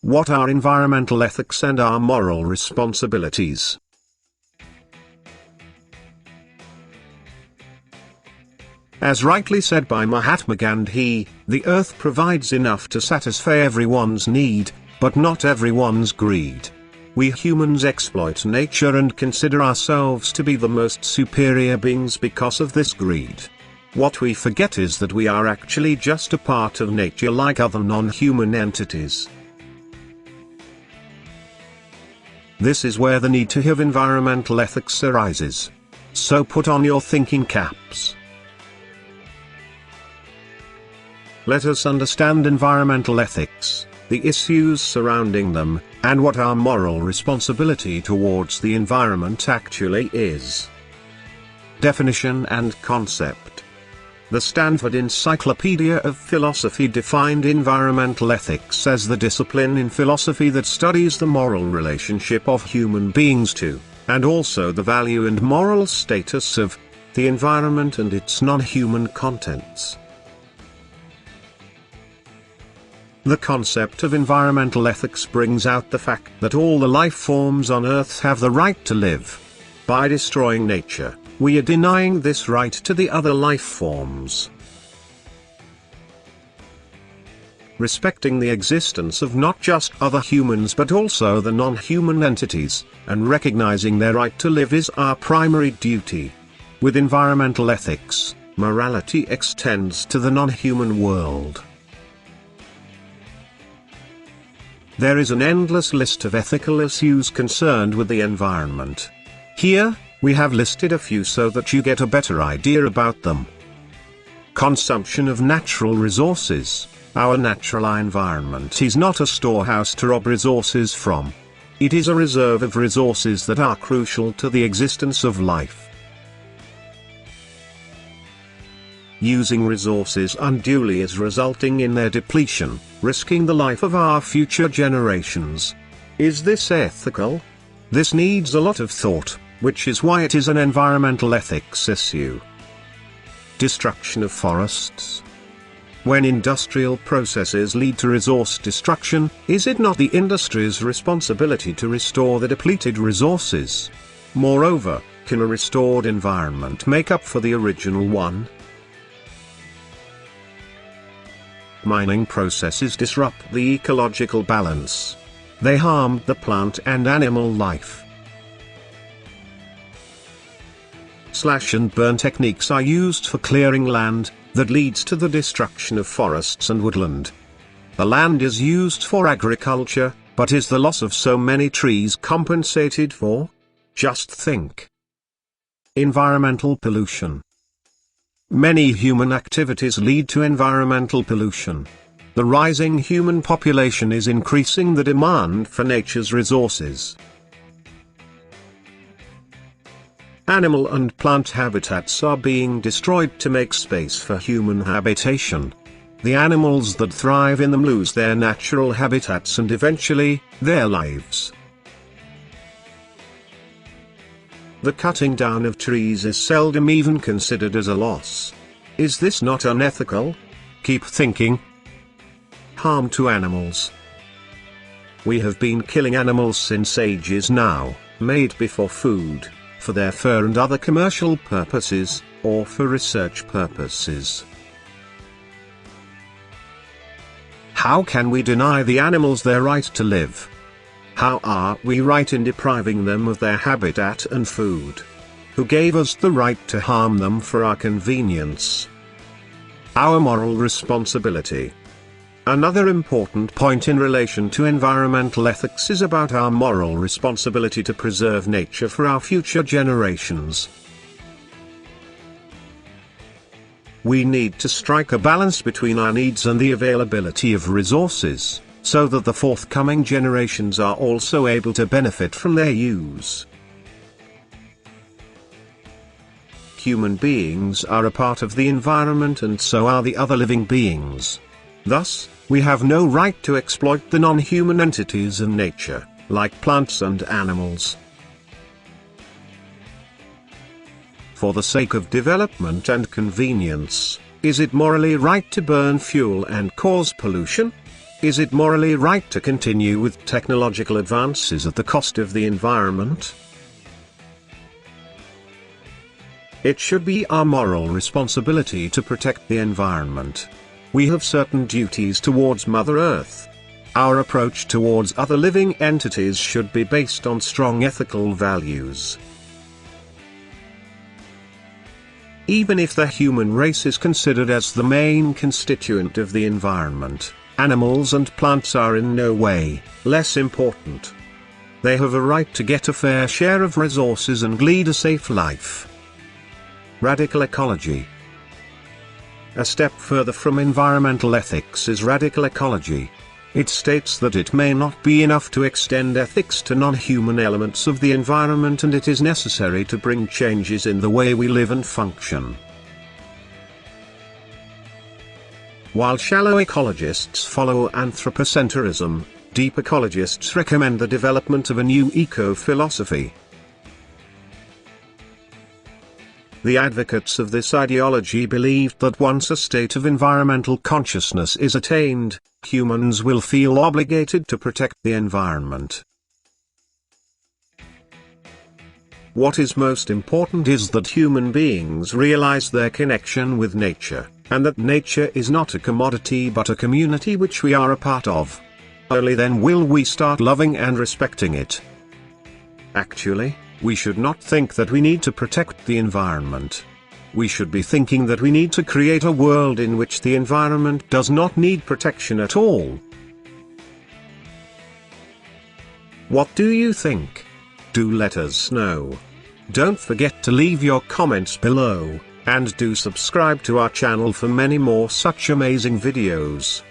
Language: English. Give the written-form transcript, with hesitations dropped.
What are environmental ethics and our moral responsibilities? As rightly said by Mahatma Gandhi, the earth provides enough to satisfy everyone's need, but not everyone's greed. We humans exploit nature and consider ourselves to be the most superior beings because of this greed. What we forget is that we are actually just a part of nature like other non-human entities. This is where the need to have environmental ethics arises. So put on your thinking caps. Let us understand environmental ethics, the issues surrounding them, and what our moral responsibility towards the environment actually is. Definition and concept. The Stanford Encyclopedia of Philosophy defined environmental ethics as the discipline in philosophy that studies the moral relationship of human beings to, and also the value and moral status of, the environment and its non-human contents. The concept of environmental ethics brings out the fact that all the life forms on Earth have the right to live. By destroying nature, we are denying this right to the other life forms. Respecting the existence of not just other humans but also the non-human entities, and recognizing their right to live is our primary duty. With environmental ethics, morality extends to the non-human world. There is an endless list of ethical issues concerned with the environment. Here, we have listed a few so that you get a better idea about them. Consumption of natural resources. Our natural environment is not a storehouse to rob resources from. It is a reserve of resources that are crucial to the existence of life. Using resources unduly is resulting in their depletion, risking the life of our future generations. Is this ethical? This needs a lot of thought, which is why it is an environmental ethics issue. Destruction of forests. When industrial processes lead to resource destruction, is it not the industry's responsibility to restore the depleted resources? Moreover, can a restored environment make up for the original one? Mining processes disrupt the ecological balance. They harm the plant and animal life. Slash and burn techniques are used for clearing land, that leads to the destruction of forests and woodland. The land is used for agriculture, but is the loss of so many trees compensated for? Just think. Environmental pollution. Many human activities lead to environmental pollution. The rising human population is increasing the demand for nature's resources. Animal and plant habitats are being destroyed to make space for human habitation. The animals that thrive in them lose their natural habitats and eventually, their lives. The cutting down of trees is seldom even considered as a loss. Is this not unethical? Keep thinking. Harm to animals. We have been killing animals since ages now, made before food, for their fur and other commercial purposes, or for research purposes. How can we deny the animals their right to live? How are we right in depriving them of their habitat and food? Who gave us the right to harm them for our convenience? Our moral responsibility. Another important point in relation to environmental ethics is about our moral responsibility to preserve nature for our future generations. We need to strike a balance between our needs and the availability of resources, so that the forthcoming generations are also able to benefit from their use. Human beings are a part of the environment and so are the other living beings. Thus, we have no right to exploit the non-human entities in nature, like plants and animals. For the sake of development and convenience, is it morally right to burn fuel and cause pollution? Is it morally right to continue with technological advances at the cost of the environment? It should be our moral responsibility to protect the environment. We have certain duties towards Mother Earth. Our approach towards other living entities should be based on strong ethical values. Even if the human race is considered as the main constituent of the environment, animals and plants are in no way less important. They have a right to get a fair share of resources and lead a safe life. Radical ecology. A step further from environmental ethics is radical ecology. It states that it may not be enough to extend ethics to non-human elements of the environment, and it is necessary to bring changes in the way we live and function. While shallow ecologists follow anthropocentrism, deep ecologists recommend the development of a new eco-philosophy. The advocates of this ideology believed that once a state of environmental consciousness is attained, humans will feel obligated to protect the environment. What is most important is that human beings realize their connection with nature, and that nature is not a commodity but a community which we are a part of. Only then will we start loving and respecting it. Actually, we should not think that we need to protect the environment. We should be thinking that we need to create a world in which the environment does not need protection at all. What do you think? Do let us know. Don't forget to leave your comments below, and do subscribe to our channel for many more such amazing videos.